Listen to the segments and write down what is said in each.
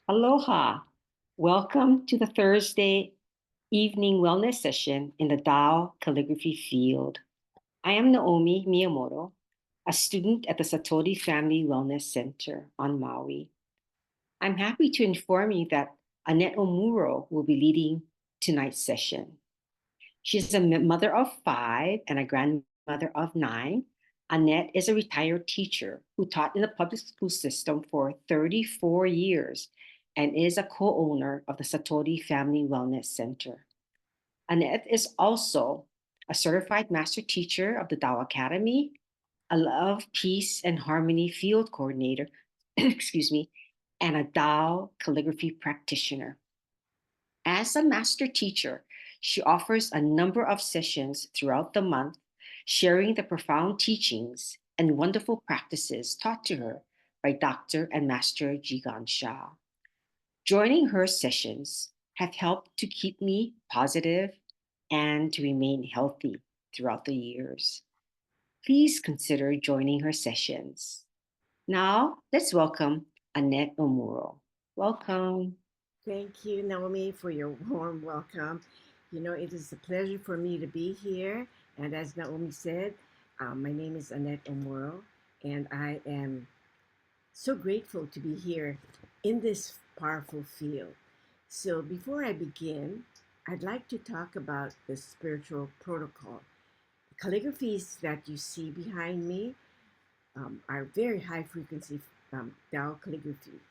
Aloha. Welcome to the Thursday evening wellness session in the Tao Calligraphy field. I am Naomi Miyamoto, a student at the Satori Family Wellness Center on Maui. I'm happy to inform you that Annette Omuro will be leading tonight's session. She's a mother of five and a grandmother of nine. Annette is a retired teacher who taught in the public school system for 34 years and is a co owner of the Satori Family Wellness Center. Annette is also a certified master teacher of the Tao Academy, a Love, Peace, and Harmony field coordinator, excuse me, and a Tao calligraphy practitioner. As a master teacher, she offers a number of sessions throughout the month, sharing the profound teachings and wonderful practices taught to her by Dr. and Master Jigan Shah. Joining her sessions have helped to keep me positive and to remain healthy throughout the years. Please consider joining her sessions. Now, let's welcome Annette Omuro. Welcome. Thank you, Naomi, for your warm welcome. It is a pleasure for me to be here. And as Naomi said, my name is Annette Omoro, and I am so grateful to be here in this powerful field. So, before I begin, I'd like to talk about the spiritual protocol. The calligraphies that you see behind me are very high frequency Tao calligraphies.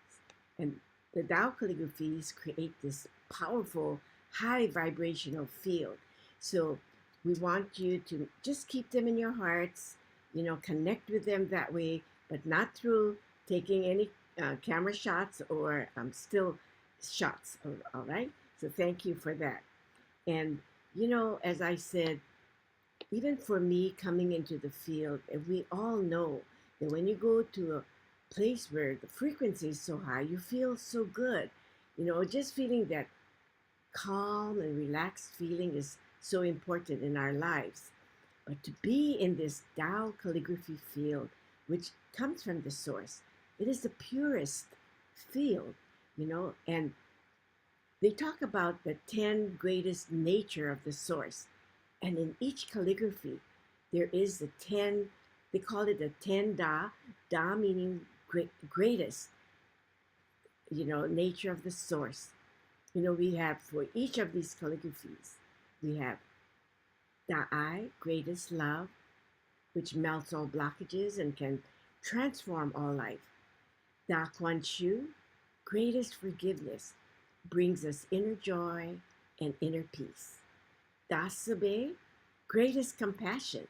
And the Tao calligraphies create this powerful, high vibrational field. So we want you to just keep them in your hearts, connect with them that way, but not through taking any camera shots or still shots. All right. So thank you for that. And, as I said, even for me coming into the field, we all know that when you go to a place where the frequency is so high, you feel so good. Just feeling that calm and relaxed feeling is so important in our lives. But to be in this Tao calligraphy field, which comes from the source, it is the purest field, and they talk about the 10 greatest nature of the source. And in each calligraphy, there is the 10, they call it the 10 Da, Da meaning greatest, nature of the source. We have for each of these calligraphies, we have Da'ai, greatest love, which melts all blockages and can transform all life. Da Kuan Shu, greatest forgiveness, brings us inner joy and inner peace. Da Sube, greatest compassion,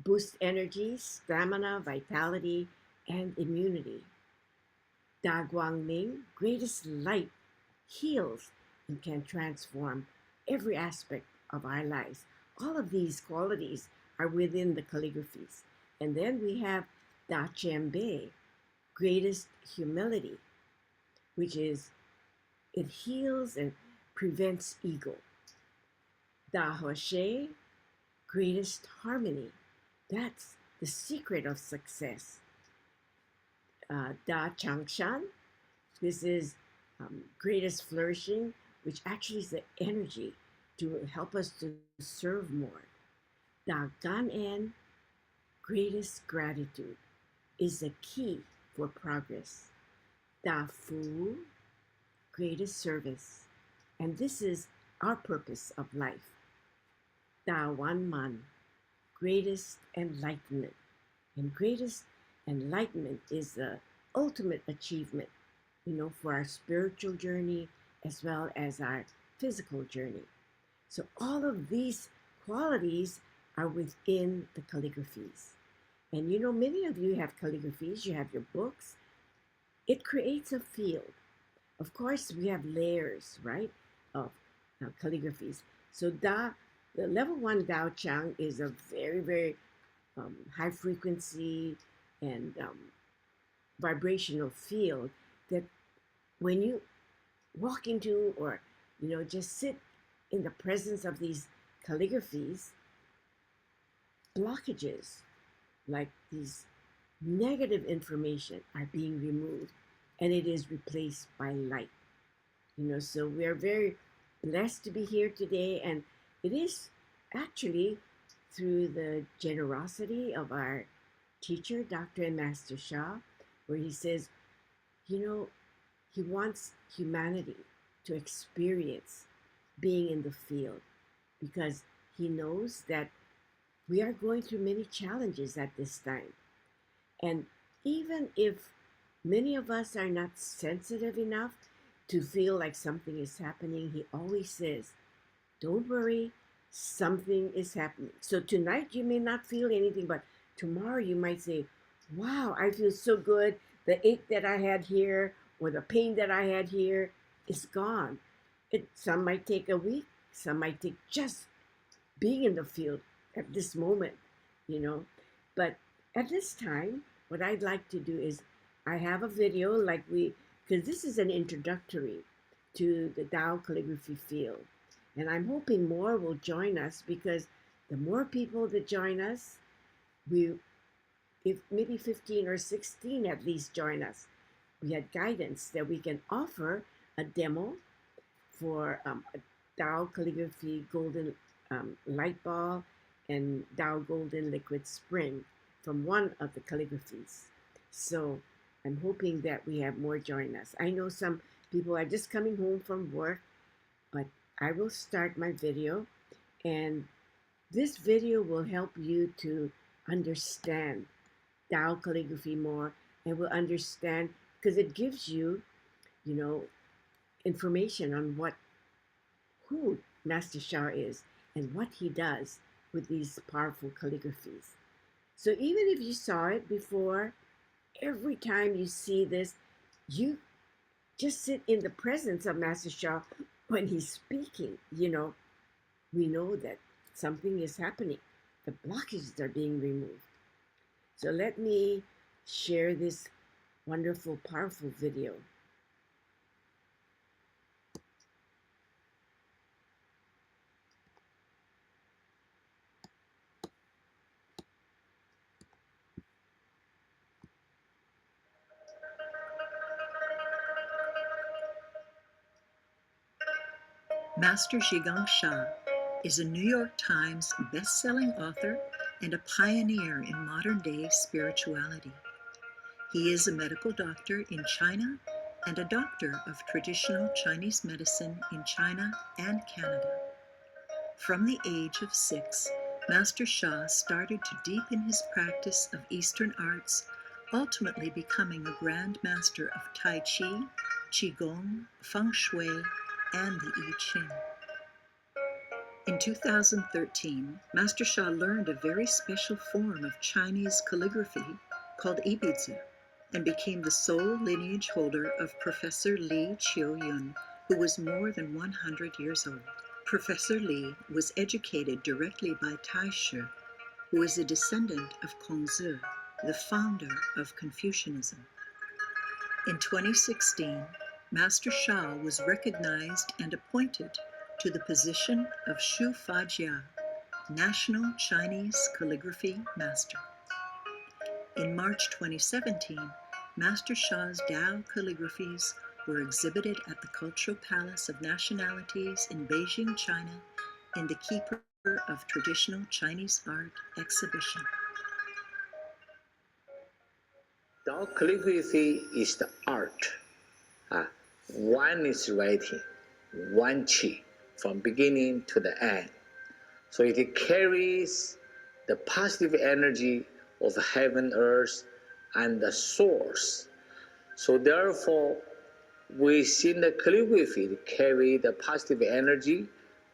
boosts energy, stamina, vitality, and immunity. Da Guangming, greatest light, heals and can transform every aspect of our lives. All of these qualities are within the calligraphies. And then we have Da Chembe, greatest humility, which is it heals and prevents ego. Da Hoshe, greatest harmony. That's the secret of success. Da Changshan, this is greatest flourishing, which actually is the energy to help us to serve more. Da Gan-en, greatest gratitude, is the key for progress. Da Fu, greatest service, and this is our purpose of life. Da Wan Man, greatest enlightenment, and greatest enlightenment is the ultimate achievement, for our spiritual journey as well as our physical journey. So all of these qualities are within the calligraphies. And many of you have calligraphies, you have your books. It creates a field. Of course, we have layers, right, of calligraphies. So the level 1 Dao Chang is a very, very high frequency and vibrational field that when you walk into or just sit in the presence of these calligraphies, blockages like these negative information are being removed. and it is replaced by light. So we are very blessed to be here today, and it is actually through the generosity of our teacher, Dr. and Master Shah, where he says, you know, he wants humanity to experience being in the field because he knows that we are going through many challenges at this time. And even if many of us are not sensitive enough to feel like something is happening, he always says, don't worry, something is happening. So tonight you may not feel anything, but tomorrow you might say, wow, I feel so good. The ache that I had here or the pain that I had here is gone. Some might take a week, some might take just being in the field at this moment, you know. But at this time, what I'd like to do is I have a video because this is an introductory to the Tao Calligraphy field. And I'm hoping more will join us because the more people that join us, if maybe 15 or 16 at least join us, we had guidance that we can offer a demo for a Tao Calligraphy Golden Light Ball and Tao Golden Liquid Spring from one of the calligraphies. So I'm hoping that we have more join us. I know some people are just coming home from work, but I will start my video, and this video will help you to understand Tao calligraphy more, and will understand because it gives you, information on who Master Shah is and what he does with these powerful calligraphies. So even if you saw it before, every time you see this, you just sit in the presence of Master Shah when he's speaking. We know that something is happening. The blockages are being removed. So let me share this wonderful, powerful video. Master Zhigang Sha is a New York Times best-selling author and a pioneer in modern-day spirituality. He is a medical doctor in China and a doctor of traditional Chinese medicine in China and Canada. From the age of 6, Master Sha started to deepen his practice of Eastern arts, ultimately becoming a Grand Master of Tai Chi, Qigong, Feng Shui, and the I Ching. In 2013, Master Sha learned a very special form of Chinese calligraphy called Ibizi and became the sole lineage holder of Professor Li Qiuyun, who was more than 100 years old. Professor Li was educated directly by Taishe, who is a descendant of Kongzi, the founder of Confucianism. In 2016, Master Sha was recognized and appointed to the position of Shu Fajia, National Chinese Calligraphy Master. In March 2017, Master Sha's Tao Calligraphies were exhibited at the Cultural Palace of Nationalities in Beijing, China, in the Keeper of Traditional Chinese Art exhibition. Tao calligraphy is the art. One is writing, one chi, from beginning to the end. So it carries the positive energy of heaven, earth, and the source. So therefore, within the calligraphy to carry the positive energy,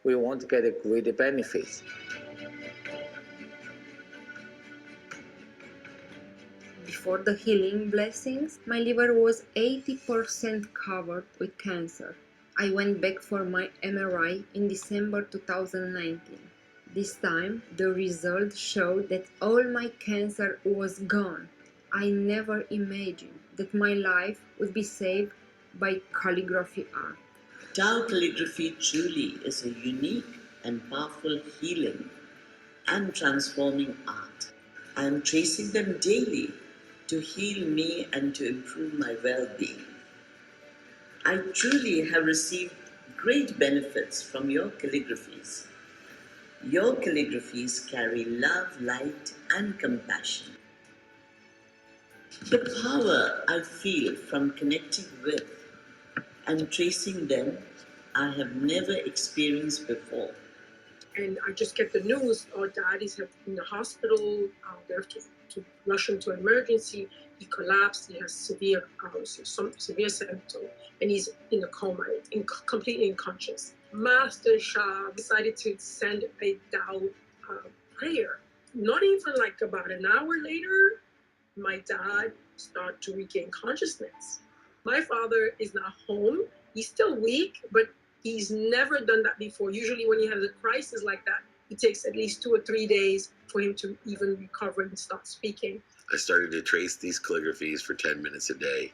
we want to get a great benefit. Before the healing blessings, my liver was 80% covered with cancer. I went back for my MRI in December 2019. This time, the results showed that all my cancer was gone. I never imagined that my life would be saved by calligraphy art. Tao calligraphy truly is a unique and powerful healing and transforming art. I am tracing them daily to heal me and to improve my well-being. I truly have received great benefits from your calligraphies. Your calligraphies carry love, light, and compassion. The power I feel from connecting with and tracing them, I have never experienced before. And I just get the news, oh, daddy's in the hospital, they have to rush him to emergency. He collapsed, he has some severe symptoms, and he's in a coma, completely unconscious. Master Shah decided to send a Tao prayer. Not even like about an hour later, my dad started to regain consciousness. My father is not home. He's still weak, but he's never done that before. Usually when he has a crisis like that, it takes at least 2 or 3 days for him to even recover and start speaking. I started to trace these calligraphies for 10 minutes a day,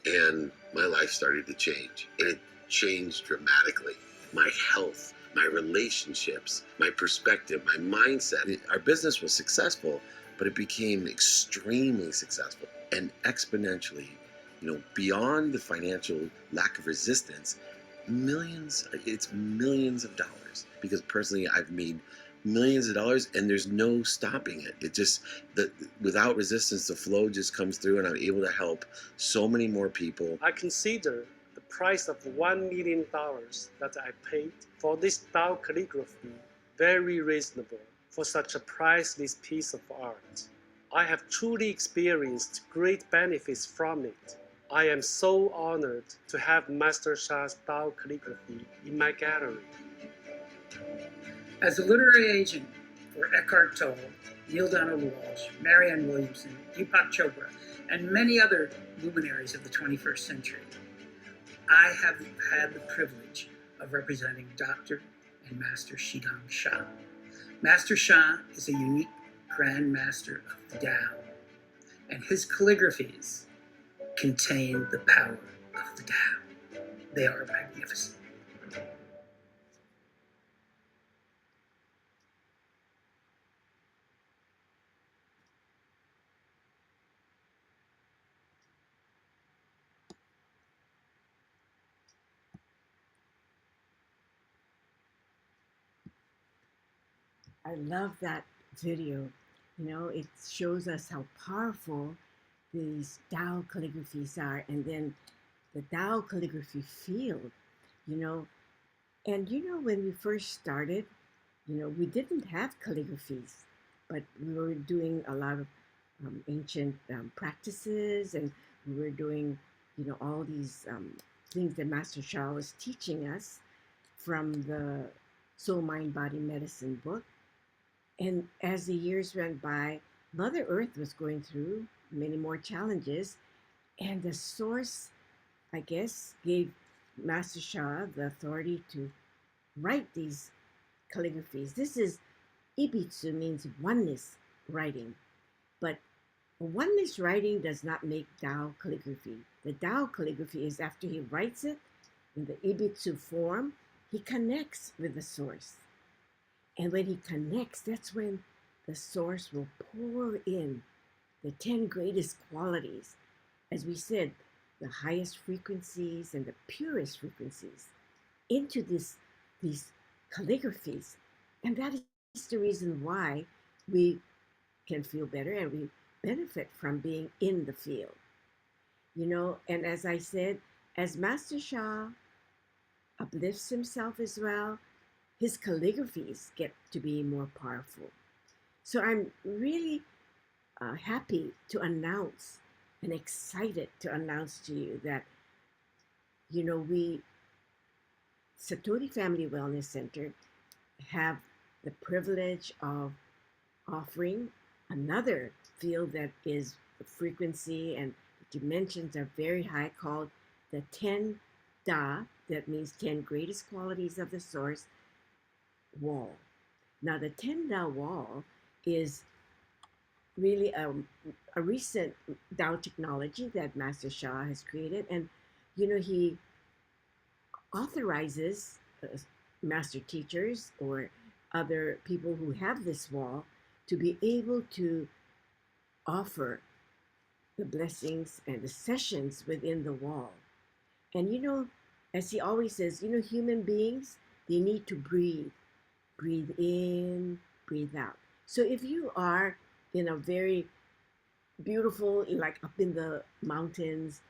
and my life started to change. And it changed dramatically. My health, my relationships, my perspective, my mindset. Our business was successful, but it became extremely successful and exponentially, beyond the financial lack of resistance, it's millions of dollars. Because personally, I've made millions of dollars and there's no stopping it. It just, without resistance, the flow just comes through and I'm able to help so many more people. I consider the price of $1 million that I paid for this Tao calligraphy very reasonable for such a priceless piece of art. I have truly experienced great benefits from it. I am so honored to have Master Shah's Tao calligraphy in my gallery. As a literary agent for Eckhart Tolle, Neil Donald Walsh, Marianne Williamson, Deepak Chopra, and many other luminaries of the 21st century, I have had the privilege of representing Dr. and Master Shigang Shah. Master Shah is a unique Grand Master of the Tao, and his calligraphies contain the power of the Tao. They are magnificent. I love that video. It shows us how powerful these Tao calligraphies are, and then the Tao calligraphy field, and when we first started, we didn't have calligraphies, but we were doing a lot of ancient practices, and we were doing, all these things that Master Shah was teaching us from the Soul, Mind, Body, Medicine book. And as the years went by, Mother Earth was going through many more challenges, and the source, I guess, gave Master Shah the authority to write these calligraphies. This is Ibitsu, means oneness writing, but oneness writing does not make Tao calligraphy. The Tao calligraphy is after he writes it in the Ibitsu form, he connects with the source. And when he connects, that's when the source will pour in the 10 greatest qualities. As we said, the highest frequencies and the purest frequencies into these calligraphies. And that is the reason why we can feel better and we benefit from being in the field. And as I said, as Master Shah uplifts himself as well, his calligraphies get to be more powerful. So I'm really happy to announce and excited to announce to you that, we, Satori Family Wellness Center, have the privilege of offering another field that is the frequency and dimensions are very high, called the 10 Da, that means 10 greatest qualities of the source, wall. Now, the 10 Da wall is really a recent Tao technology that Master Shah has created. And, he authorizes master teachers or other people who have this wall to be able to offer the blessings and the sessions within the wall. And as he always says, human beings, they need to breathe. Breathe in, breathe out. So if you are in a very beautiful, like up in the mountains,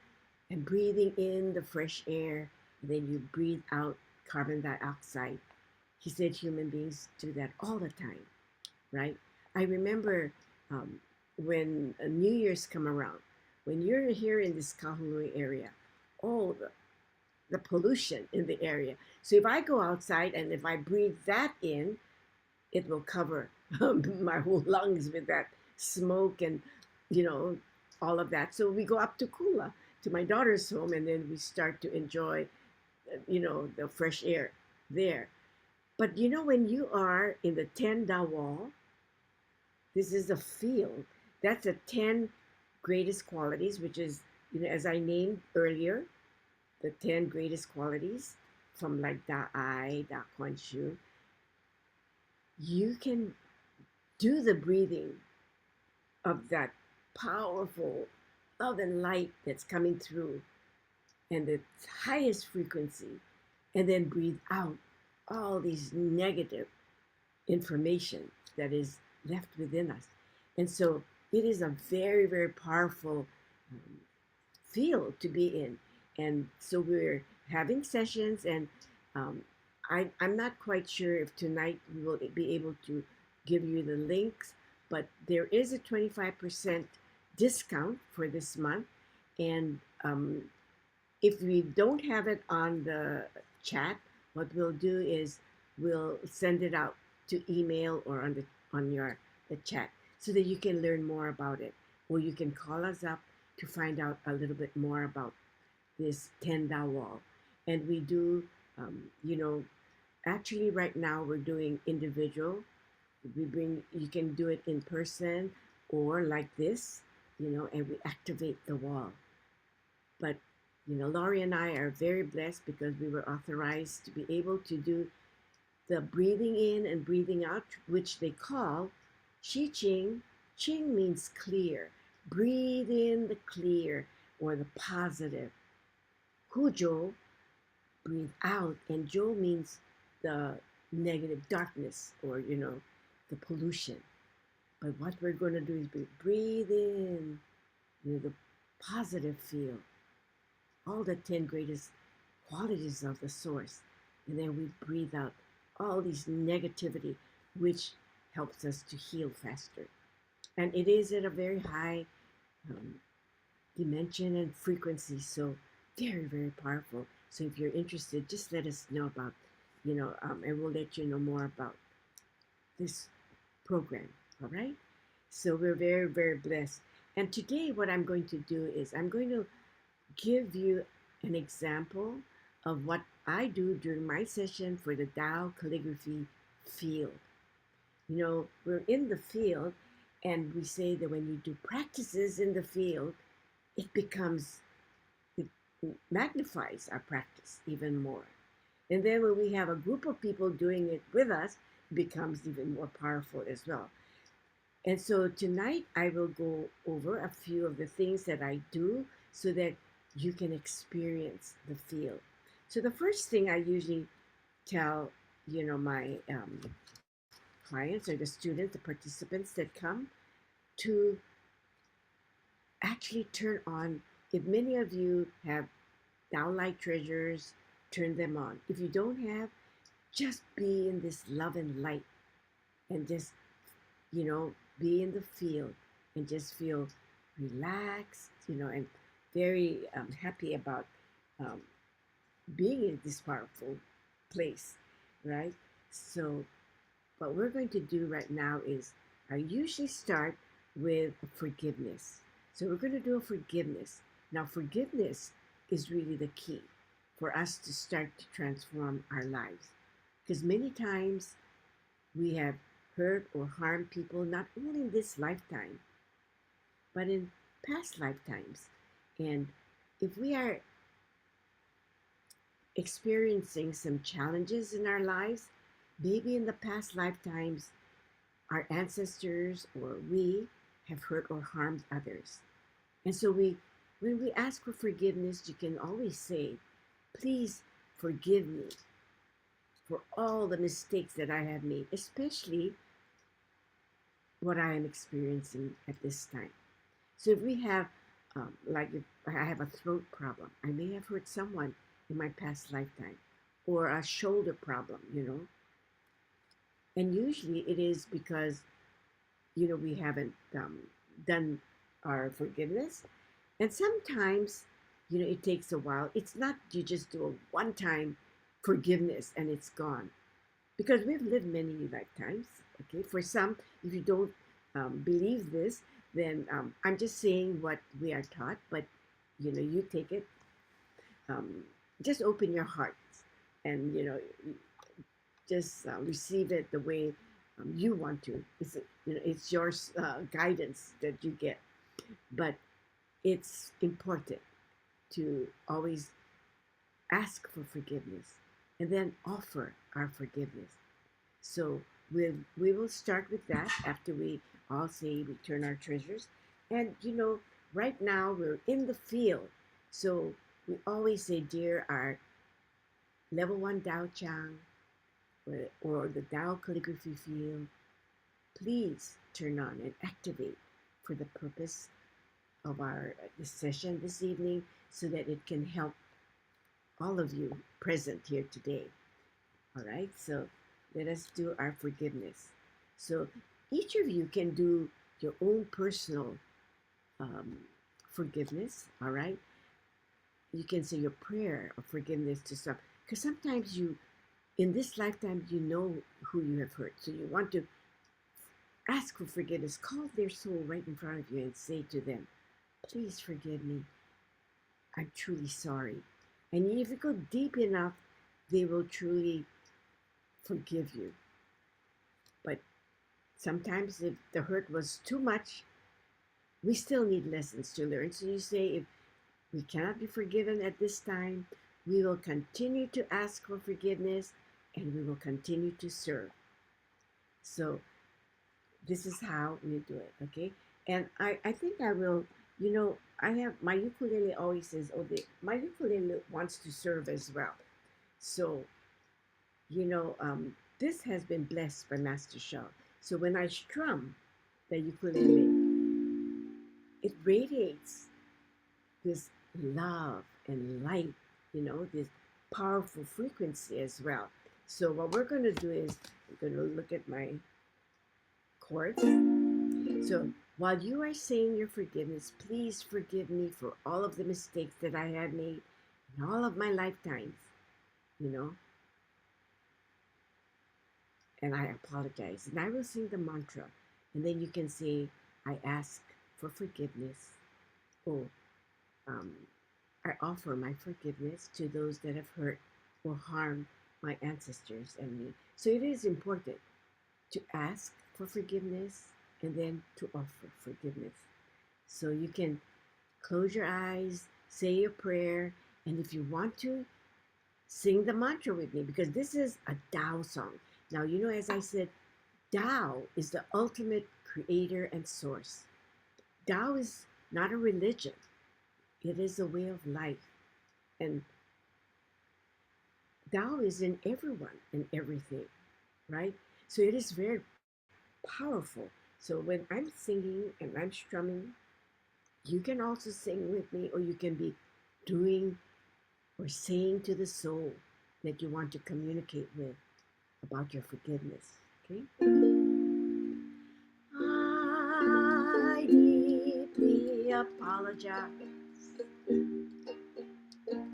and breathing in the fresh air, and then you breathe out carbon dioxide. He said human beings do that all the time, right? I remember when New Year's come around, when you're here in this Kahului area, oh, the pollution in the area. So if I go outside and if I breathe that in, it will cover my whole lungs with that smoke and, all of that. So we go up to Kula, to my daughter's home, and then we start to enjoy, the fresh air there. But when you are in the 10 Da wall, this is a field. That's the 10 greatest qualities, which is, as I named earlier, the 10 greatest qualities from like Da Ai, Da Kuan Shu. You can do the breathing of that powerful love and light that's coming through and the highest frequency, and then breathe out all these negative information that is left within us. And so it is a very, very powerful field to be in. And so we're having sessions, and I'm not quite sure if tonight we will be able to give you the links, but there is a 25% discount for this month. And if we don't have it on the chat, what we'll do is we'll send it out to email or on the chat so that you can learn more about it, or you can call us up to find out a little bit more about this 10 Da wall. And we do, actually right now we're doing individual. You can do it in person or like this, and we activate the wall. But, Laurie and I are very blessed because we were authorized to be able to do the breathing in and breathing out, which they call Qi Ching. Qing means clear. Breathe in the clear or the positive. Kuzhou, breathe out. And Zhou means the negative darkness or, the pollution. But what we're going to do is breathe in, the positive feel, all the 10 greatest qualities of the source. And then we breathe out all these negativity, which helps us to heal faster. And it is at a very high dimension and frequency, so very, very powerful. So if you're interested, just let us know about, and we'll let you know more about this program, all right? So we're very, very blessed. And today what I'm going to do is I'm going to give you an example of what I do during my session for the Tao Calligraphy field. We're in the field, and we say that when you do practices in the field, it magnifies our practice even more. And then when we have a group of people doing it with us, it becomes even more powerful as well. And so tonight I will go over a few of the things that I do so that you can experience the field. So the first thing I usually tell, my clients or the students, the participants that come, to actually turn on. If many of you have Tao light treasures, turn them on. If you don't have, just be in this love and light and just, be in the field and just feel relaxed, and very happy about being in this powerful place, right? So what we're going to do right now is I usually start with forgiveness. So we're going to do a forgiveness. Now, forgiveness is really the key for us to start to transform our lives. Because many times we have hurt or harmed people, not only in this lifetime, but in past lifetimes. And if we are experiencing some challenges in our lives, maybe in the past lifetimes, our ancestors or we have hurt or harmed others. And so when we ask for forgiveness, you can always say, Please forgive me for all the mistakes that I have made, especially what I am experiencing at this time. So if we have, like if I have a throat problem, I may have hurt someone in my past lifetime, or a shoulder problem, and usually it is because, we haven't done our forgiveness. And sometimes, it takes a while. It's not you just do a one time forgiveness and it's gone. Because we've lived many lifetimes. Okay, for some, if you don't believe this, then I'm just saying what we are taught, but you take it. Just open your heart and just receive it the way you want to. It's your guidance that you get, but it's important to always ask for forgiveness and then offer our forgiveness. So we will start with that after we all say return our treasures. And right now we're in the field. So we always say, dear our level 1 Tao Chang or the Tao Calligraphy field, please turn on and activate for the purpose of our this session this evening, so that it can help all of you present here today. All right, so let us do our forgiveness. So each of you can do your own personal forgiveness. All right, you can say your prayer of forgiveness to some, because sometimes in this lifetime, who you have hurt, so you want to ask for forgiveness. Call their soul right in front of you and say to them, please forgive me. I'm truly sorry. And if you go deep enough, they will truly forgive you. But sometimes if the hurt was too much, we still need lessons to learn. So you say, if we cannot be forgiven at this time, we will continue to ask for forgiveness and we will continue to serve. So this is how we do it, okay? And I think I will, I have, my ukulele always says, my ukulele wants to serve as well. So, this has been blessed by Master Shah. So when I strum the ukulele, it radiates this love and light, this powerful frequency as well. So what we're going to do is, we're going to look at my chords. So while you are saying your forgiveness, please forgive me for all of the mistakes that I have made in all of my lifetimes, and I apologize. And I will sing the mantra, and then you can say, I ask for forgiveness, or I offer my forgiveness to those that have hurt or harmed my ancestors and me. So it is important to ask for forgiveness and then to offer forgiveness. So you can close your eyes, say your prayer, and if you want to, sing the mantra with me, because this is a Tao song. Now, as I said, Tao is the ultimate creator and source. Tao is not a religion. It is a way of life. And Tao is in everyone and everything, right? So it is very powerful. So when I'm singing and I'm strumming, you can also sing with me, or you can be doing or saying to the soul that you want to communicate with about your forgiveness, okay? I deeply apologize.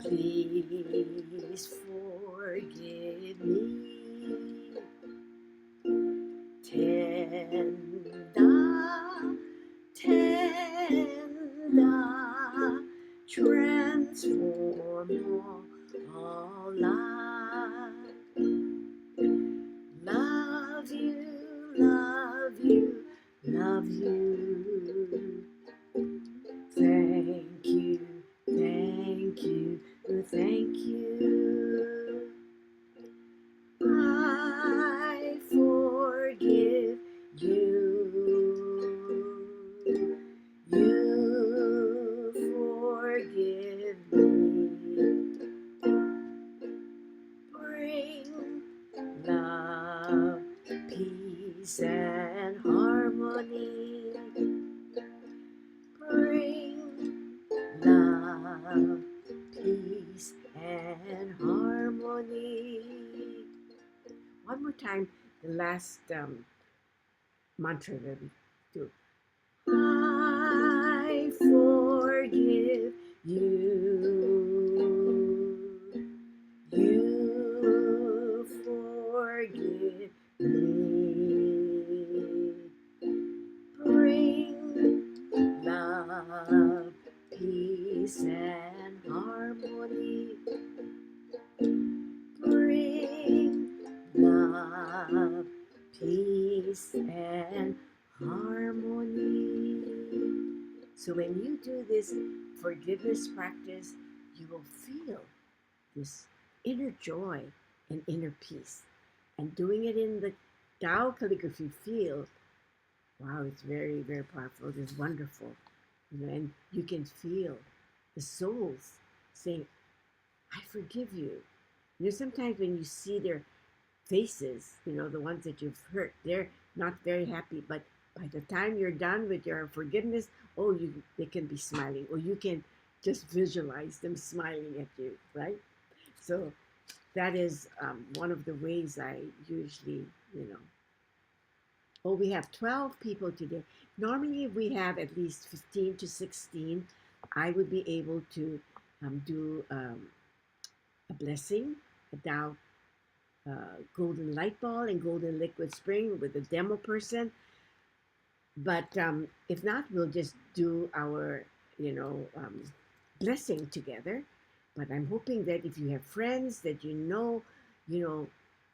Please forgive me. Tenda, transform all life. Love you, love you, love you. Thank you, thank you, thank you. I forgive you. You forgive me. peace and harmony. Bring love, peace, and harmony. One more time, the last mantra that we do. I forgive you. You forgive me. Bring love, peace, and harmony. Bring love, peace, and harmony. So when you do this forgiveness practice, you will feel this inner joy and inner peace. And doing it in the Tao calligraphy field, wow, it's very, very powerful. It's wonderful. And you can feel the souls saying, I forgive you. Sometimes when you see their faces, the ones that you've hurt, they're not very happy. But by the time you're done with your forgiveness, they can be smiling, or you can just visualize them smiling at you, right? So that is one of the ways I usually, we have 12 people today. Normally, if we have at least 15 to 16, I would be able to do a blessing, a Tao golden light ball and golden liquid spring with a demo person. But if not, we'll just do our, blessing together. But I'm hoping that if you have friends that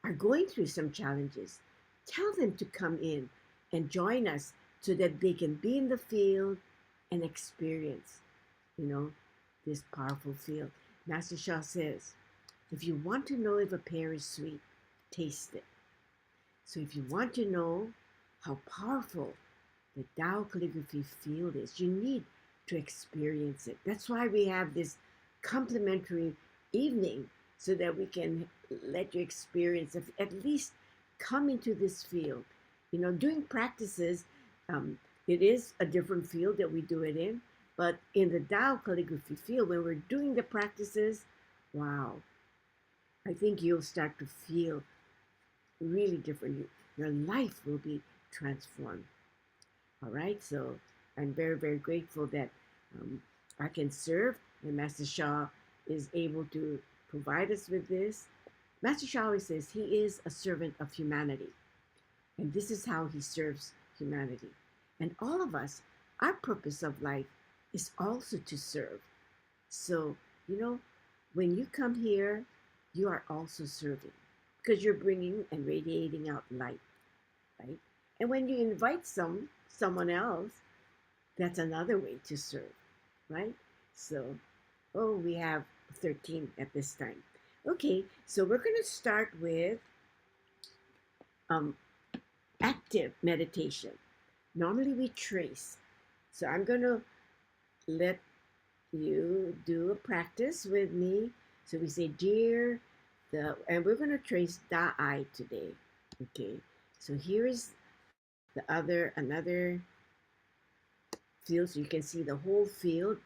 are going through some challenges, tell them to come in and join us so that they can be in the field and experience, this powerful field. Master Shah says, if you want to know if a pear is sweet, taste it. So if you want to know how powerful the Tao calligraphy field is, you need to experience it. That's why we have this complimentary evening, so that we can let you experience, at least come into this field. Doing practices, it is a different field that we do it in, but in the Tao calligraphy field, when we're doing the practices, wow, I think you'll start to feel really different. Your life will be transformed. All right, so I'm very, very grateful that I can serve, and Master Shah is able to provide us with this. Master Shah always says he is a servant of humanity, and this is how he serves humanity. And all of us, our purpose of life is also to serve. So, when you come here, you are also serving, because you're bringing and radiating out light, right? And when you invite someone else, that's another way to serve, right? So, we have 13 at this time. Okay, so we're going to start with active meditation. Normally we trace. So I'm going to let you do a practice with me. So we say, dear, and we're going to trace Da'ai today. Okay, so here is another field, so you can see the whole field.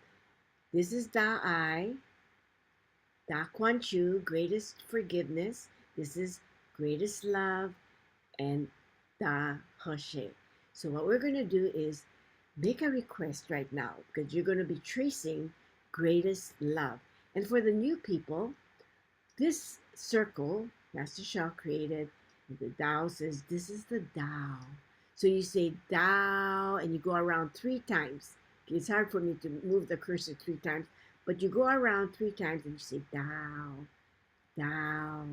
This is Da'ai, Da Kuan Chu, greatest forgiveness. This is greatest love, and Da He. So what we're going to do is make a request right now, because you're going to be tracing greatest love. And for the new people, this circle, Master Shah created, the Tao says, this is the Tao. So you say Tao, and you go around 3 times. It's hard for me to move the cursor 3 times, but you go around 3 times and you say Tao, Tao,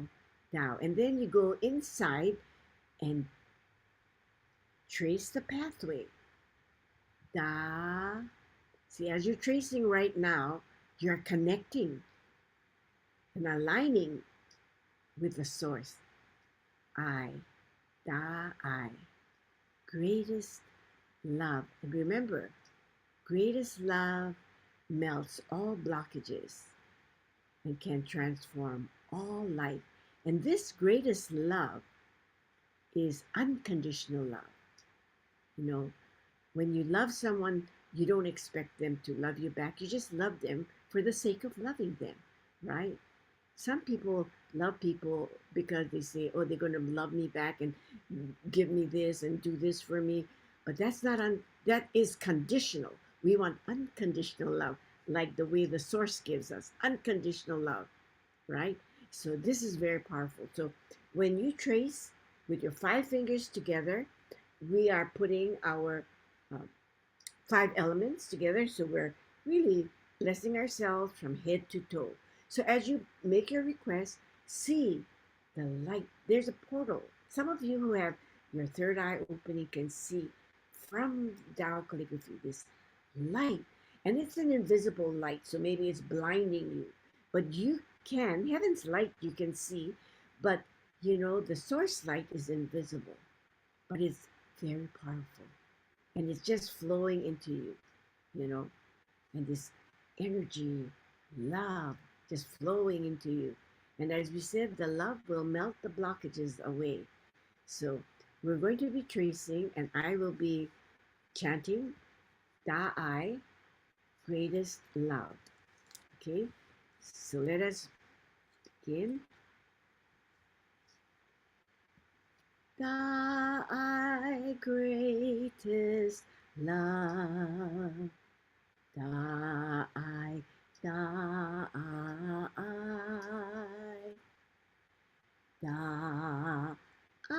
Tao. And then you go inside and trace the pathway. Da. See, as you're tracing right now, you're connecting and aligning with the source. I, Da, I. Greatest love. And remember, greatest love melts all blockages and can transform all life. And this greatest love is unconditional love. You know, when you love someone, you don't expect them to love you back. You just love them for the sake of loving them, right? Some people love people because they say, oh, they're going to love me back and give me this and do this for me. But that is conditional. We want unconditional love, like the way the source gives us unconditional love, right? So this is very powerful. So when you trace with your 5 fingers together, we are putting our uh, 5 elements together. So we're really blessing ourselves from head to toe. So as you make your request, see the light. There's a portal. Some of you who have your third eye opening can see from Tao Calligraphy this light. And it's an invisible light, so maybe it's blinding you. But heaven's light you can see, but the source light is invisible, but it's very powerful. And it's just flowing into you, and this energy, love, just flowing into you. And as we said, the love will melt the blockages away. So we're going to be tracing, and I will be chanting Da'ai, greatest love. Okay, so let us begin. Thy greatest love, Thy, Thy, Thy, Thy, Thy,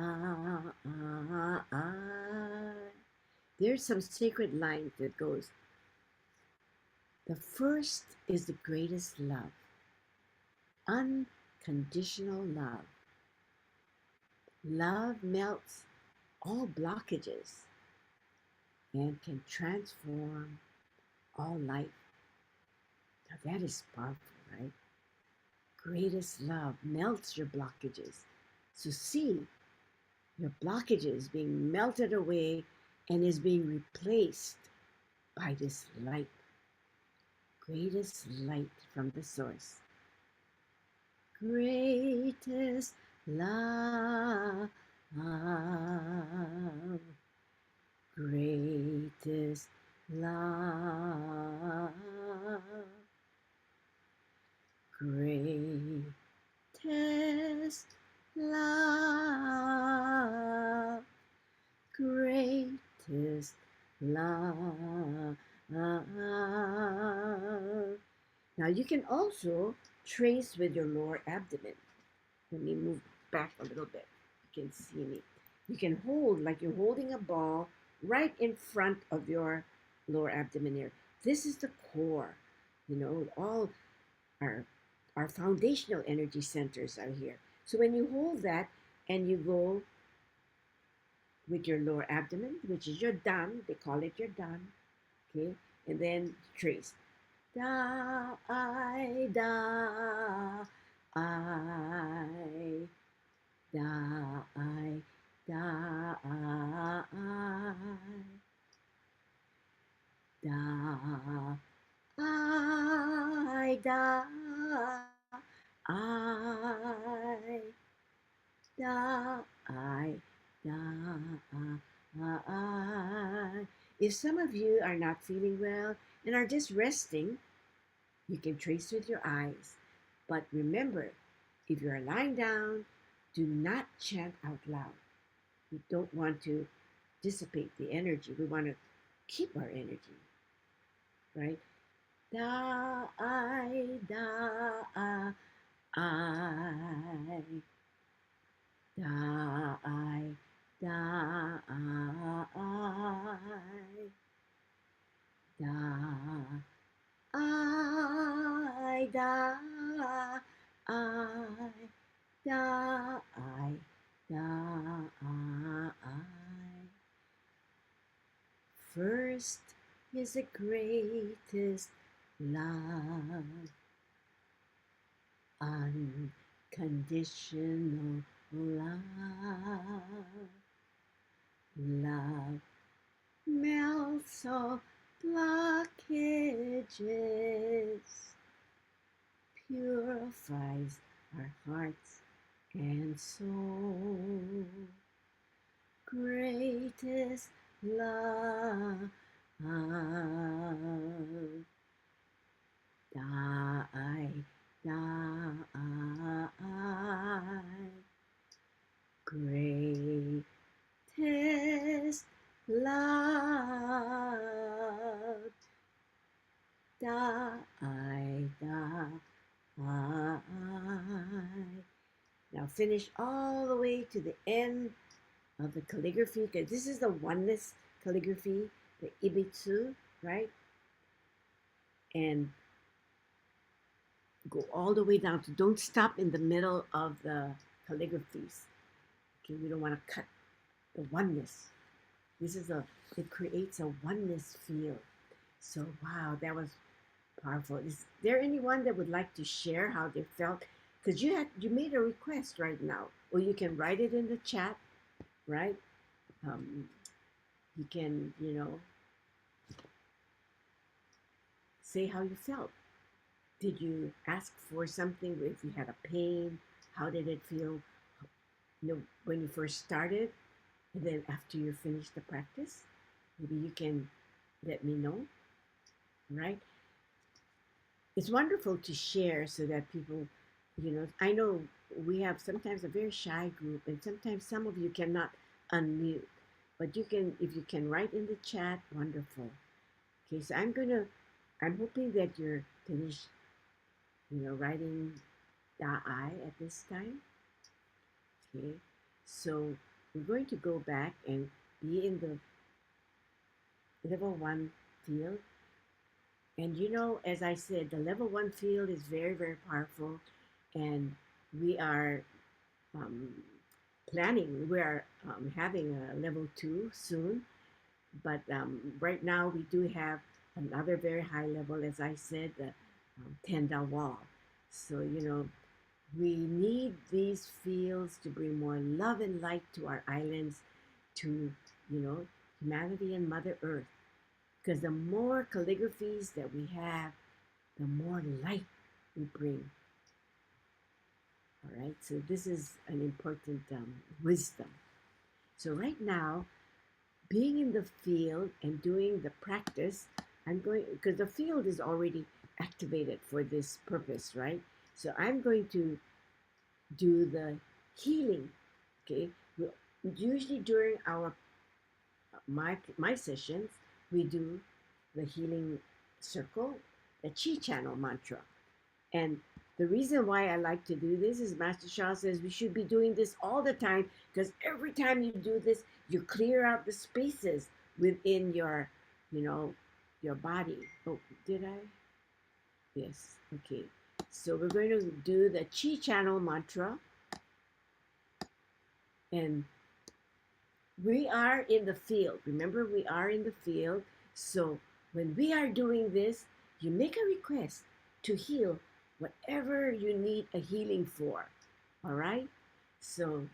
Thy. There's some sacred lines that goes, the first is the greatest love, unconditional love. Love melts all blockages and can transform all life. Now that is powerful, right? Greatest love melts your blockages. So see your blockages being melted away and is being replaced by this light. Greatest light from the source. Greatest love. Greatest love. Greatest love. Greatest love. Now you can also trace with your lower abdomen. Let me move back a little bit. You can see me. You can hold like you're holding a ball right in front of your lower abdomen area. This is the core. All our foundational energy centers are here. So when you hold that and you go with your lower abdomen, which is your dan, they call it your dan, okay? And then trace. Da, I, da, I, da, I, da, I, da, I, da, I, da, I, da, I. If some of you are not feeling well and are just resting, you can trace with your eyes. But remember, if you're lying down, do not chant out loud. We don't want to dissipate the energy. We want to keep our energy, right? Da, I, da, I, da, I, da, I, da, I, da, I, da, I, da, I. First is the greatest love, unconditional love. Love melts all blockages purifies our hearts and soul. Greatest love, die, greatest love, die. Now finish all the way to the end of the calligraphy, because this is the oneness calligraphy, the Ibitsu, right? And go all the way down to, don't stop in the middle of the calligraphies. Okay, we don't want to cut the oneness. It creates a oneness feel. So wow, that was powerful. Is there anyone that would like to share how they felt? Because you made a request right now, or you can write it in the chat, right? You can, say how you felt. Did you ask for something? If you had a pain, how did it feel? When you first started, and then after you finished the practice, maybe you can let me know, right? It's wonderful to share so that people, I know we have sometimes a very shy group, and sometimes some of you cannot unmute, but you can, if you can write in the chat, wonderful. Okay, so I'm hoping that you're finished, writing I at this time. Okay, so we're going to go back and be in the level 1 field. And as I said, the level 1 field is very, very powerful. And we are planning, we are having a level 2 soon. But right now we do have another very high level, as I said, the Tenda wall. So, we need these fields to bring more love and light to our islands, to, humanity and Mother Earth. Because the more calligraphies that we have, the more light we bring. All right, so this is an important wisdom. So right now, being in the field and doing the practice, because the field is already activated for this purpose, right? So I'm going to do the healing, okay? Usually during my sessions, we do the healing circle, the Chi channel mantra. And the reason why I like to do this is Master Sha says we should be doing this all the time, because every time you do this, you clear out the spaces within your, your body. Oh, did I? Yes, okay. So we're going to do the Chi channel mantra. And we are in the field. Remember, we are in the field. So when we are doing this, you make a request to heal whatever you need a healing for. All right? So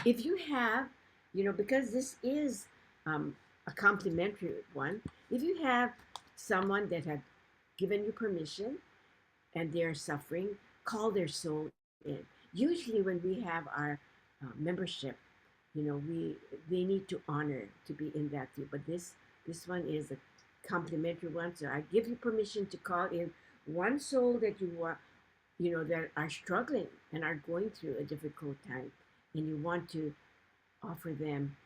if you have, because this is a complimentary one, if you have someone that had given you permission and they're suffering, call their soul in. Usually when we have our membership, they need to honor to be in that field. But this one is a complimentary one. So I give you permission to call in one soul that you are, that are struggling and are going through a difficult time, and you want to offer them,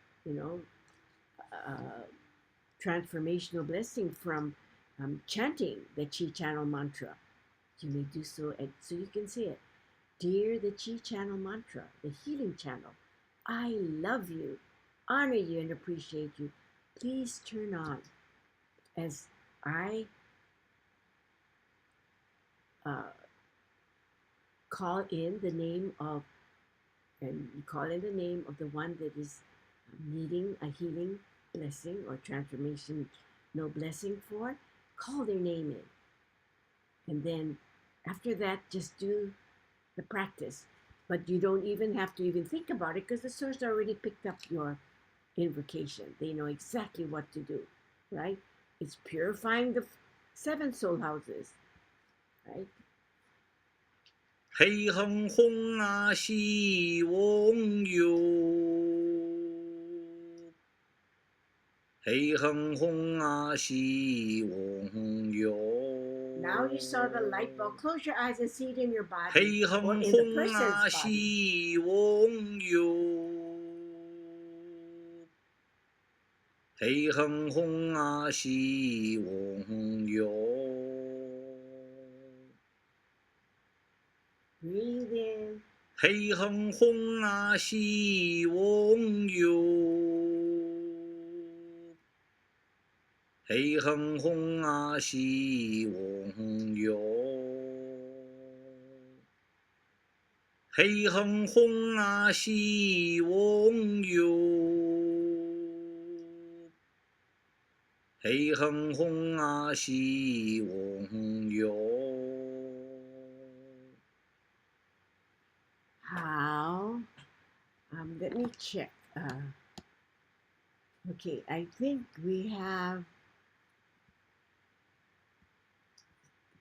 transformational blessing from chanting the Chi channel mantra. You may do so, so you can say it. Dear the Chi channel mantra, the healing channel, I love you, honor you, and appreciate you. Please turn on as I call in the name of, and you call in the name of the one that is needing a healing blessing or transformation, no blessing for, call their name in. And then after that, just do the practice. But you don't even have to even think about it, because the source already picked up your invocation. They know exactly what to do, right? It's purifying the 7 soul houses, right? 喜哼哼啊是翁哟，喜哼哼啊是翁哟。Now you saw the light bulb. Close your eyes and see it in your body 喜 or 哼 in the 哼啊 person's 是 body. 翁哟，喜哼哼啊是翁哟。Breathe in. 喜哼哼啊是翁哟，喜哼哼啊是翁哟，喜哼哼啊是翁哟，喜哼哼啊是翁哟。How? Let me check. Okay, I think we have.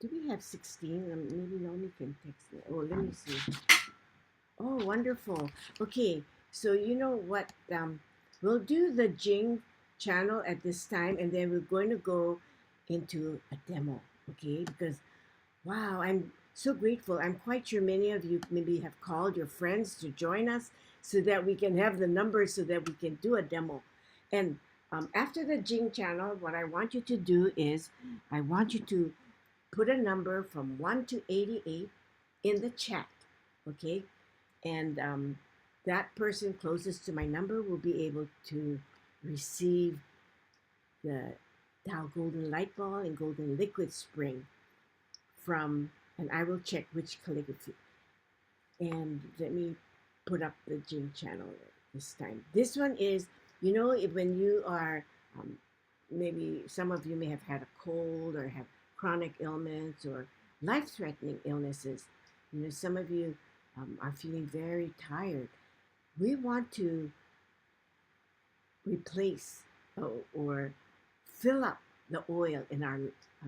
Do we have 16? Maybe Naomi can text me. Oh, let me see. Oh, wonderful. Okay, so you know what? We'll do the Jing channel at this time, and then we're going to go into a demo. Okay, because wow, I'm so grateful. I'm quite sure many of you maybe have called your friends to join us so that we can have the numbers so that we can do a demo. And after the Jing channel, what I want you to do is I want you to put a number from 1 to 88 in the chat, okay? And that person closest to my number will be able to receive the Tao Golden Light Ball and Golden Liquid Spring from, and I will check which calligraphy. And let me put up the Jing channel this time. This one is, you know, when you are, maybe some of you may have had a cold or have chronic ailments or life-threatening illnesses. You know, some of you are feeling very tired. We want to replace or fill up the oil in our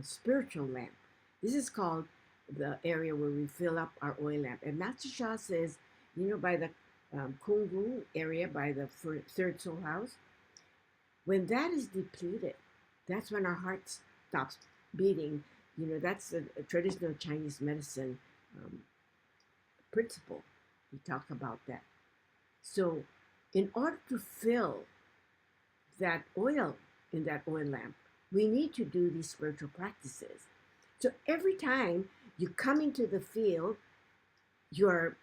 spiritual lamp. This is called the area where we fill up our oil lamp. And Master Sha says, you know, by the Kungu area, by the third soul house, when that is depleted, that's when our heart stops beating. You know, that's a traditional Chinese medicine principle. We talk about that. So in order to fill that oil in that oil lamp, we need to do these spiritual practices. So every time you come into the field, you're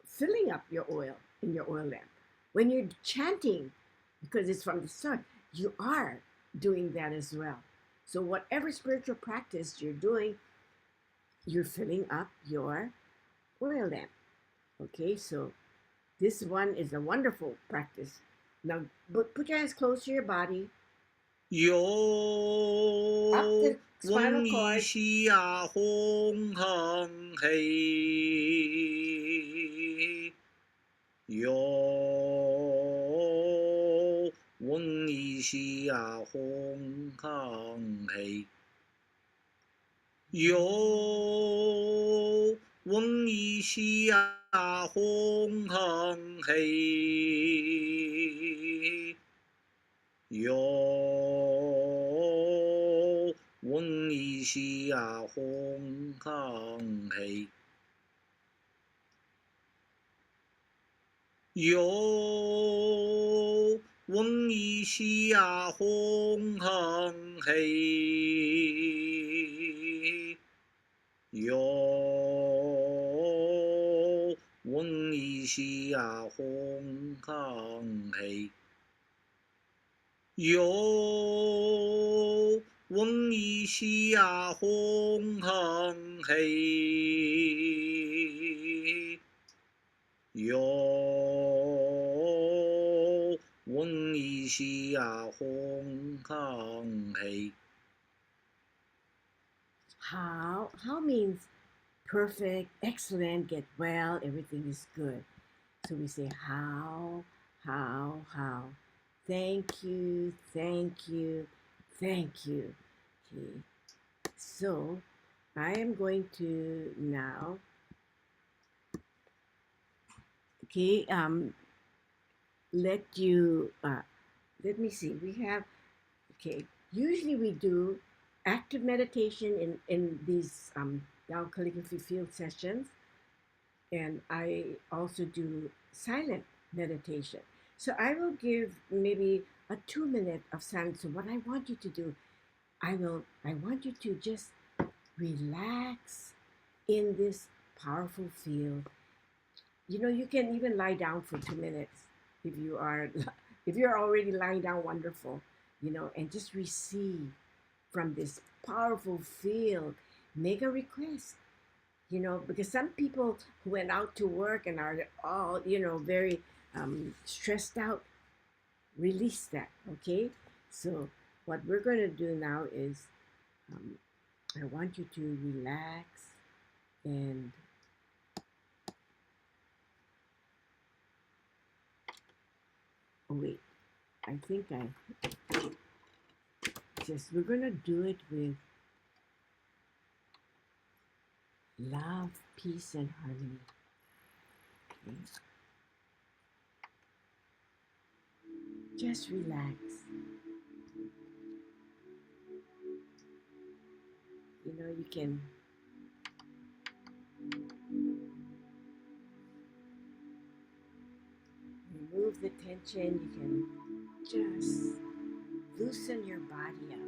filling up your oil in your oil lamp. When you're chanting, because it's from the start, you are doing that as well. So whatever spiritual practice you're doing, you're filling up your oil lamp. Okay, so this one is a wonderful practice. Now, put your hands close to your body. Up the spinal cord. 西呀红恒嘿，哟，嗡一西呀红恒嘿，哟，嗡一西呀红恒嘿，哟。嗡一西呀红恒嘿，哟，嗡一西呀红恒嘿，哟，嗡一西呀红恒嘿，哟。嗡一西呀红恒嘿，哟，嗡一西呀红恒嘿。How means perfect, excellent, get well, everything is good. So we say how. Thank you, thank you, thank you. Okay. So I am going to now Okay, let you, let me see, we have, okay, usually we do active meditation in these Tao Calligraphy field sessions. And I also do silent meditation. So I will give maybe a 2 minute of silence. So what I want you to do, I want you to just relax in this powerful field. You know, you can even lie down for 2 minutes if you are if you're already lying down, wonderful, you know, and just receive from this powerful field. Make a request, you know, because some people who went out to work and are all, you know, very stressed out, release that, okay? So what we're going to do now is I want you to relax and oh wait, I think we're going to do it with love, peace, and harmony. Okay? Just relax. You know, you can remove the tension. You can just loosen your body up.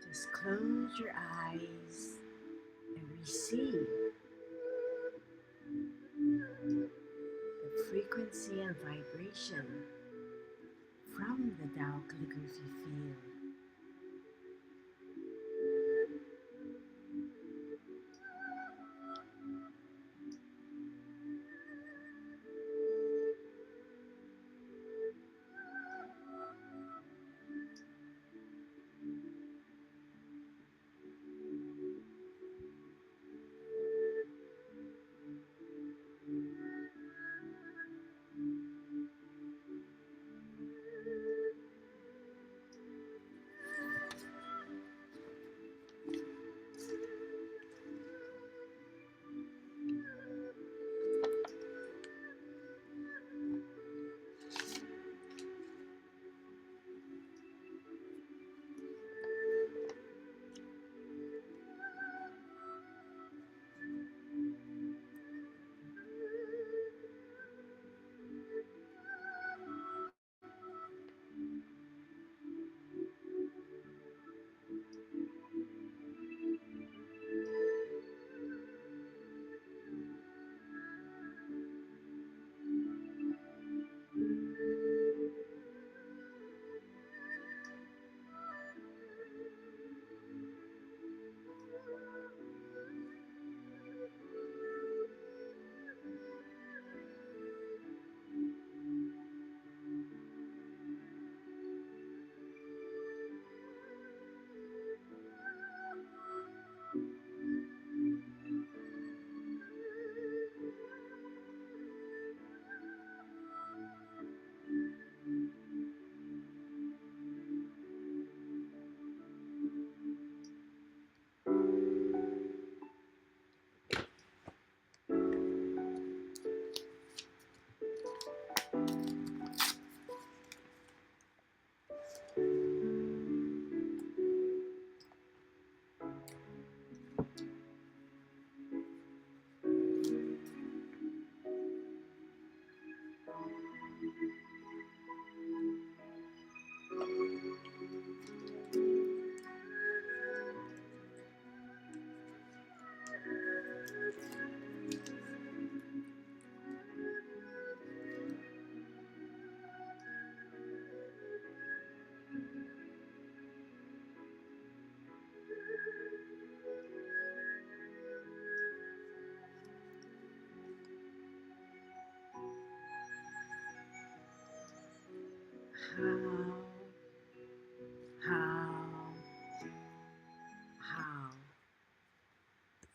Just close your eyes and receive the frequency and vibration from the Tao Calligraphy field.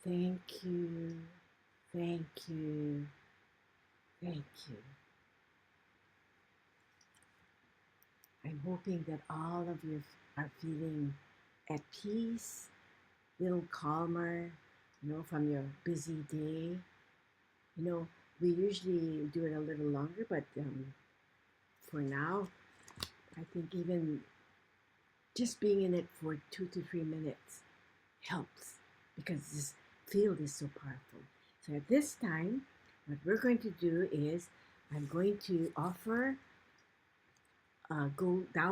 Thank you. Thank you. Thank you. I'm hoping that all of you are feeling at peace, a little calmer, from your busy day. We usually do it a little longer, but for now, I think even just being in it for 2 to 3 minutes helps, because this field is so powerful. So at this time, what we're going to do is I'm going to offer Tao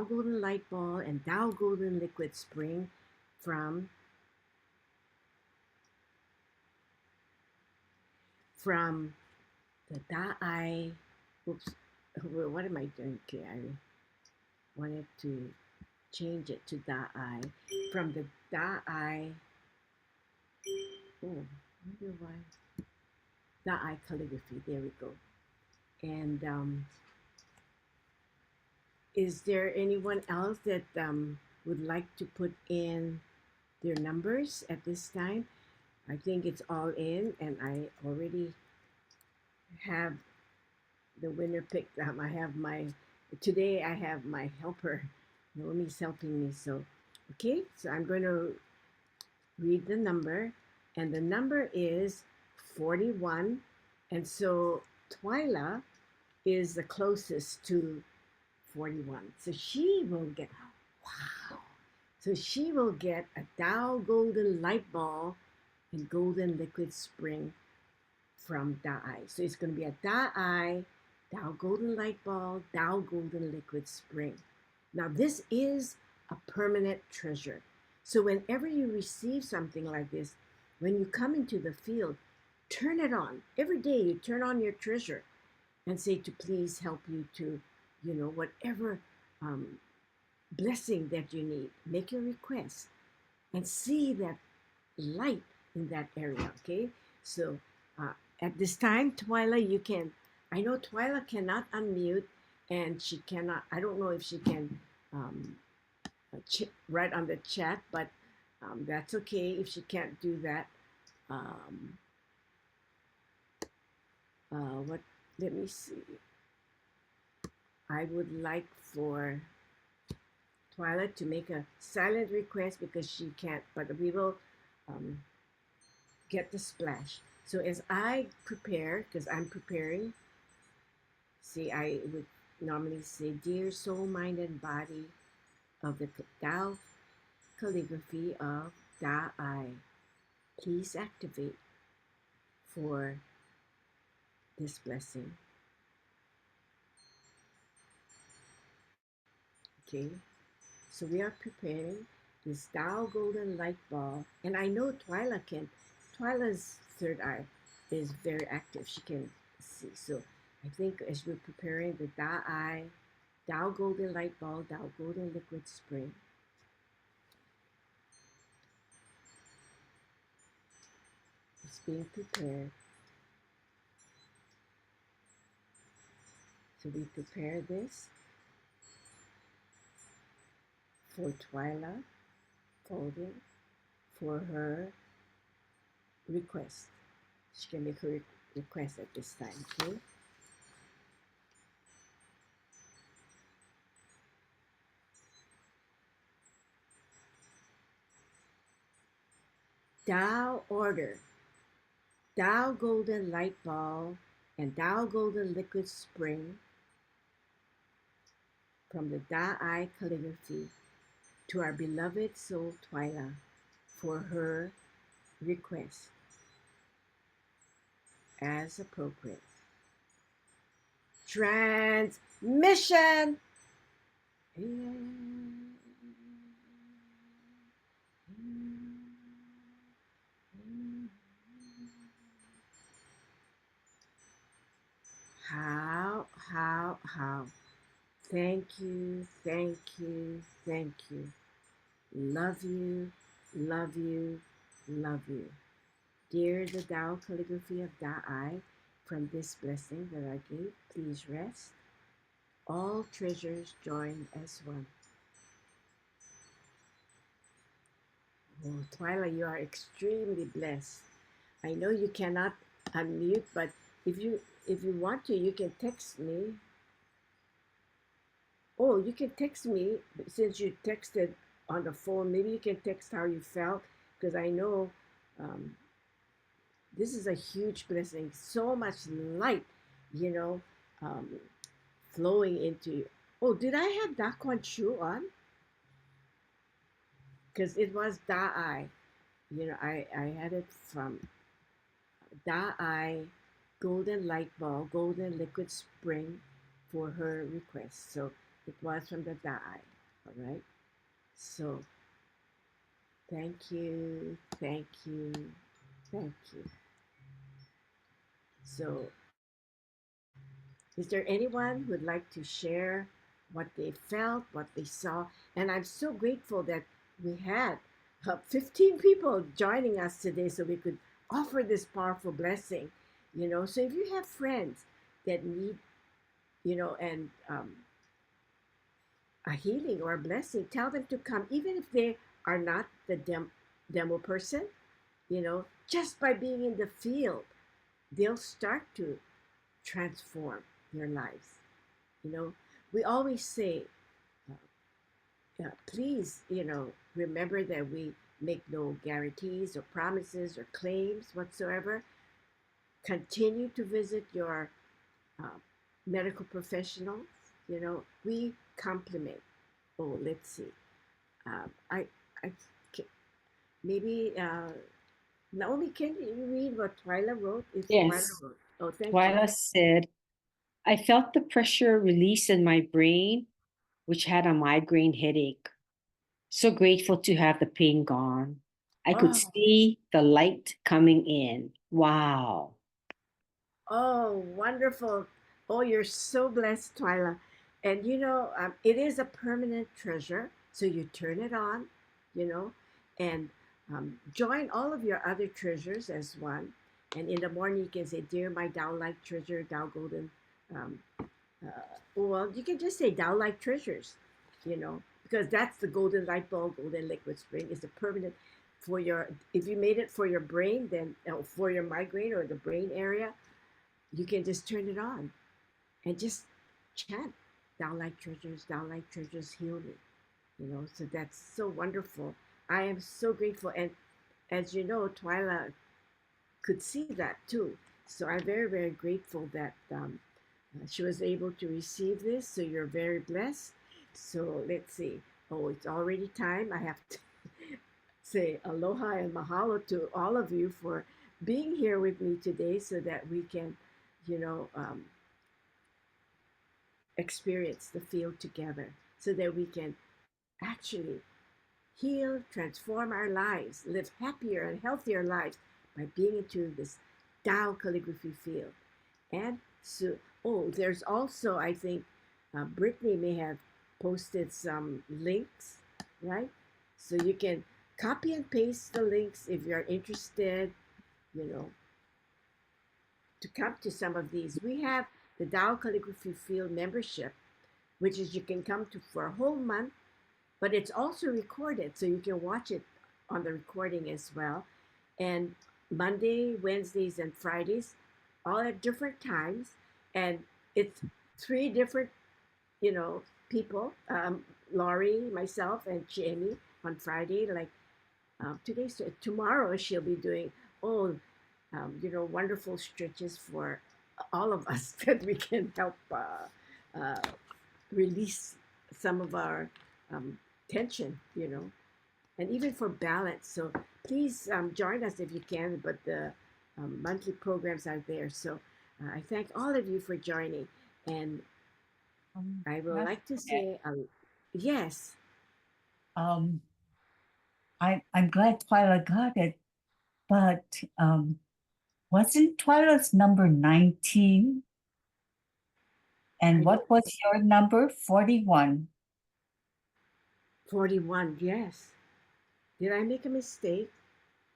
Golden Light Ball and Tao Golden Liquid Spring from the Da'ai. Oops, what am I doing? Okay, I wanted to change it to Da'ai. From the Da'ai. Oh, I wonder why. Tao Calligraphy. There we go. And is there anyone else that would like to put in their numbers at this time? I think it's all in, and I already have the winner picked up. Today I have my helper. Naomi's helping me. So, okay, so I'm going to read the number, and the number is 41. And so Twyla is the closest to 41. So she will get, wow. So she will get a Tao Golden Light Ball and Golden Liquid Spring from Da'ai. So it's going to be a Da'ai, Tao Golden Light Ball, Tao Golden Liquid Spring. Now this is a permanent treasure. So whenever you receive something like this, when you come into the field, turn it on. Every day you turn on your treasure and say to please help you to, whatever blessing that you need. Make your request and see that light in that area, okay? So at this time, Twyla, I know Twyla cannot unmute, and she cannot, I don't know if she can write on the chat, but that's okay if she can't do that. Let me see. I would like for Twyla to make a silent request because she can't, but we will get the splash. So as I prepare, because I'm preparing, see, I would normally say, dear soul, mind, and body of the Tao Calligraphy of Da'ai, please activate for this blessing. Okay, so we are preparing this Tao Golden Light Ball, and I know Twyla's third eye is very active. She can see. So I think as we're preparing the Da'ai, Tao Golden Light Ball, Tao Golden Liquid Spring, it's being prepared. So we prepare this for Twyla Golden for her request. She can make her request at this time, okay? Tao order, Tao Golden Light Ball and Tao Golden Liquid Spring from the Da'ai Calligraphy to our beloved soul Twyla for her request as appropriate. Transmission! How? Thank you, thank you, thank you. Love you, love you, love you. Dear the Tao Calligraphy of Da'ai, from this blessing that I gave, please rest. All treasures join as one. Oh, Twyla, you are extremely blessed. I know you cannot unmute, but if you want to, you can text me. Oh, you can text me since you texted on the phone. Maybe you can text how you felt, because I know um, this is a huge blessing. So much light, you know, um, flowing into you. Oh, did I have Daquan Chu on? Because it was Da'ai. You know, I had it from Da'ai, Golden Light Ball, Golden Liquid Spring for her request. So it was from the Da'ai. All right. So thank you, thank you, thank you. So is there anyone who would like to share what they felt, what they saw? And I'm so grateful that we had 15 people joining us today so we could offer this powerful blessing. You know, so if you have friends that need, you know, and a healing or a blessing, tell them to come, even if they are not the demo person, you know, just by being in the field, they'll start to transform their lives. You know, we always say, please, you know, remember that we make no guarantees or promises or claims whatsoever. Continue to visit your uh, medical professionals. You know, we compliment. Oh, let's see. I maybe Naomi, can you read what Twyla wrote? It's Yes. Twyla wrote. Oh, thank you. Twyla said, I felt the pressure release in my brain, which had a migraine headache. So grateful to have the pain gone. I could Oh. see the light coming in. Wow. Oh, wonderful. Oh, you're so blessed, Twyla. And you know, it is a permanent treasure. So you turn it on, you know, and join all of your other treasures as one. And in the morning, you can say, Dear my Tao like treasure, Tao golden. Um, well, you can just say Tao like treasures, you know, because that's the golden light bulb, golden liquid spring is the permanent for your, if you made it for your brain, then for your migraine or the brain area, you can just turn it on and just chant, Thou like treasures, heal me. You know, so that's so wonderful. I am so grateful. And as you know, Twyla could see that too. So I'm very, very grateful that she was able to receive this. So you're very blessed. So let's see. Oh, it's already time. I have to say aloha and mahalo to all of you for being here with me today so that we can, you know, experience the field together so that we can actually heal, transform our lives, live happier and healthier lives by being into this Tao calligraphy field. And so, oh, there's also, I think, Brittany may have posted some links, right? So you can copy and paste the links if you're interested, you know, to come to some of these. We have the Tao Calligraphy Field membership, which is you can come to for a whole month, but it's also recorded, so you can watch it on the recording as well. And Monday, Wednesdays, and Fridays, all at different times, and it's 3 different, you know, people. Laurie, myself, and Jamie on Friday. Like tomorrow, she'll be doing you know, wonderful stretches for all of us that we can help release some of our tension, you know, and even for balance. So please join us if you can, but the monthly programs are there. So I thank all of you for joining. And I would like to say, yes. I'm glad Twyla got it, but wasn't Twyla's number 19? And what was your number? 41. 41, yes. Did I make a mistake?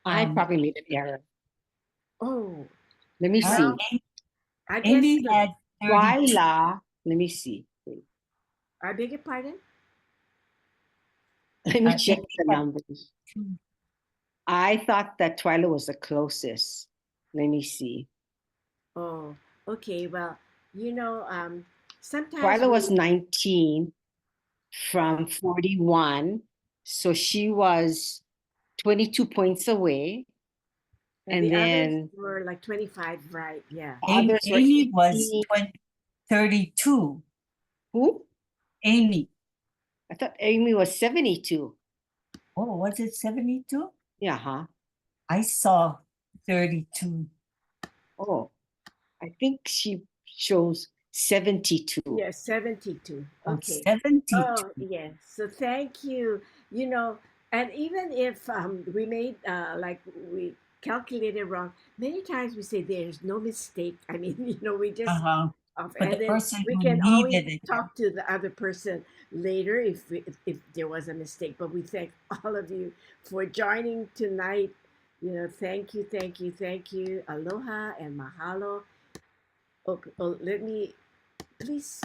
I probably made an error. Oh. Let me see. I guess Amy had 30. Twyla. Let me see. Wait. I beg your pardon? Let me check the numbers. I thought that Twyla was the closest. Let me see. Oh, okay. Well, you know, sometimes Twyla was we 19 from 41. So she was 22 points away. and And the others then were like 25, right? Yeah. the others were Amy was 18. 32. Who? Amy. I thought Amy was 72. Oh, was it 72? Yeah, huh? I saw 32. Oh, I think she shows 72. Yeah, 72. Oh, Okay. 72. Oh, yes. So thank you. You know, and even if we made like we calculated wrong, many times we say there's no mistake. I mean, you know, we just Uh-huh. But and the then person we who can always needed it. talk to the other person later if there was a mistake. But we thank all of you for joining tonight. You know, thank you, thank you, thank you. Aloha and mahalo. Okay, oh, let me please